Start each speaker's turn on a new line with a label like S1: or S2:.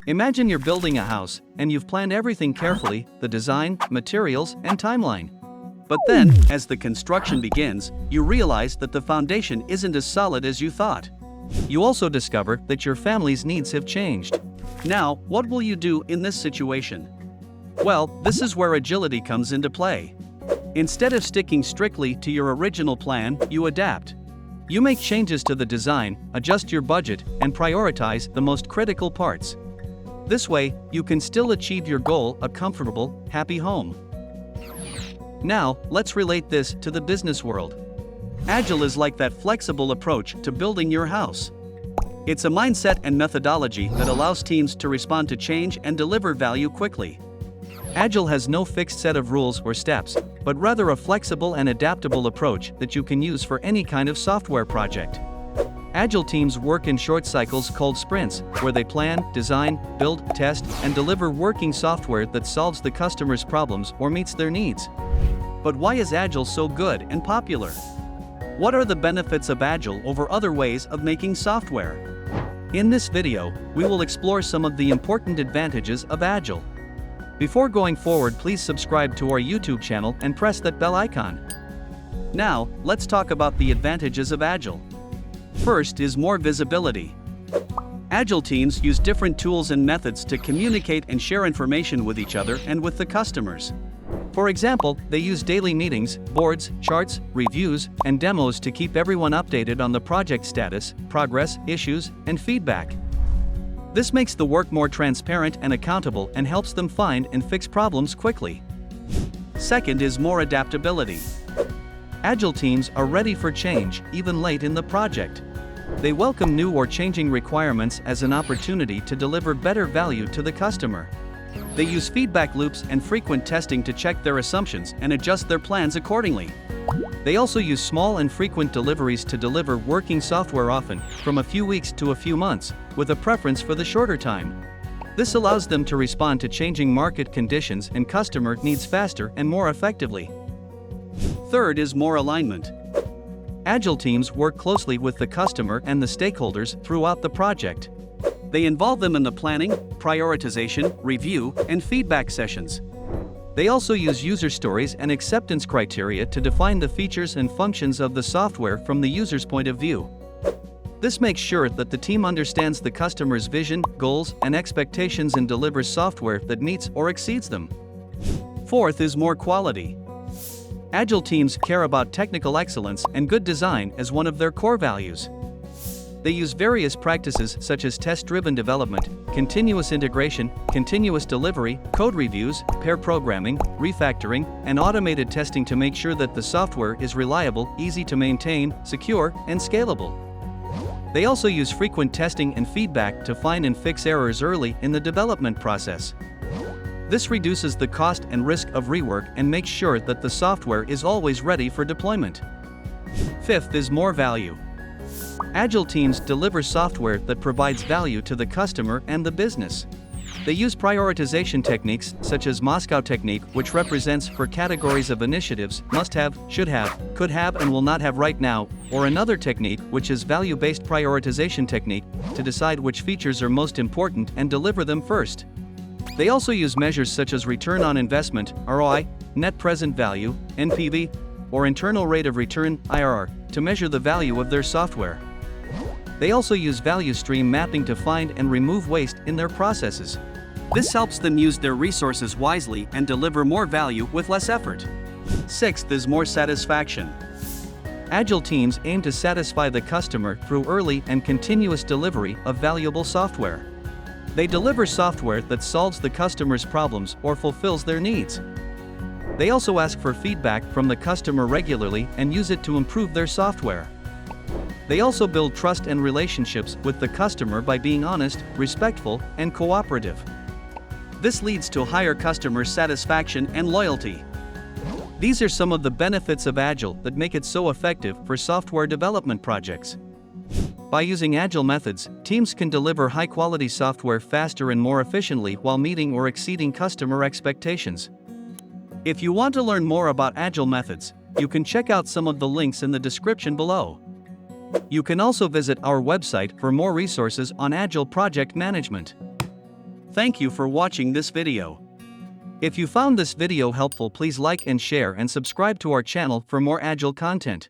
S1: Imagine you're building a house, and you've planned everything carefully: the design, materials, and timeline. But then, as the construction begins, you realize that the foundation isn't as solid as you thought. You also discover that your family's needs have changed. Now, what will you do in this situation? Well, this is where agility comes into play. Instead of sticking strictly to your original plan, you adapt. You make changes to the design, adjust your budget, and prioritize the most critical parts. This way, you can still achieve your goal: a comfortable, happy home. Now, let's relate this to the business world. Agile is like that flexible approach to building your house. It's a mindset and methodology that allows teams to respond to change and deliver value quickly. Agile has no fixed set of rules or steps, but rather a flexible and adaptable approach that you can use for any kind of software project. Agile teams work in short cycles called sprints, where they plan, design, build, test, and deliver working software that solves the customer's problems or meets their needs. But why is Agile so good and popular? What are the benefits of Agile over other ways of making software? In this video, we will explore some of the important advantages of Agile. Before going forward, please subscribe to our YouTube channel and press that bell icon. Now, let's talk about the advantages of Agile. First is more visibility. Agile teams use different tools and methods to communicate and share information with each other and with the customers. For example, they use daily meetings, boards, charts, reviews, and demos to keep everyone updated on the project status, progress, issues, and feedback. This makes the work more transparent and accountable and helps them find and fix problems quickly. Second is more adaptability. Agile teams are ready for change, even late in the project. They welcome new or changing requirements as an opportunity to deliver better value to the customer. They use feedback loops and frequent testing to check their assumptions and adjust their plans accordingly. They also use small and frequent deliveries to deliver working software, often from a few weeks to a few months, with a preference for the shorter time. This allows them to respond to changing market conditions and customer needs faster and more effectively. Third is more alignment. Agile teams work closely with the customer and the stakeholders throughout the project. They involve them in the planning, prioritization, review, and feedback sessions. They also use user stories and acceptance criteria to define the features and functions of the software from the user's point of view. This makes sure that the team understands the customer's vision, goals, and expectations and delivers software that meets or exceeds them. Fourth is more quality. Agile teams care about technical excellence and good design as one of their core values. They use various practices such as test-driven development, continuous integration, continuous delivery, code reviews, pair programming, refactoring, and automated testing to make sure that the software is reliable, easy to maintain, secure, and scalable. They also use frequent testing and feedback to find and fix errors early in the development process. This reduces the cost and risk of rework and makes sure that the software is always ready for deployment. Fifth is more value. Agile teams deliver software that provides value to the customer and the business. They use prioritization techniques such as Moscow technique, which represents for categories of initiatives: must have, should have, could have, and will not have right now, or another technique which is value-based prioritization technique, to decide which features are most important and deliver them first. They also use measures such as return on investment, ROI, net present value, NPV, or internal rate of return, IRR, to measure the value of their software. They also use value stream mapping to find and remove waste in their processes. This helps them use their resources wisely and deliver more value with less effort. Sixth is more satisfaction. Agile teams aim to satisfy the customer through early and continuous delivery of valuable software. They deliver software that solves the customer's problems or fulfills their needs. They also ask for feedback from the customer regularly and use it to improve their software. They also build trust and relationships with the customer by being honest, respectful, and cooperative. This leads to higher customer satisfaction and loyalty. These are some of the benefits of Agile that make it so effective for software development projects. By using Agile methods, teams can deliver high-quality software faster and more efficiently while meeting or exceeding customer expectations. If you want to learn more about Agile methods, you can check out some of the links in the description below. You can also visit our website for more resources on Agile project management. Thank you for watching this video. If you found this video helpful, please like and share and subscribe to our channel for more Agile content.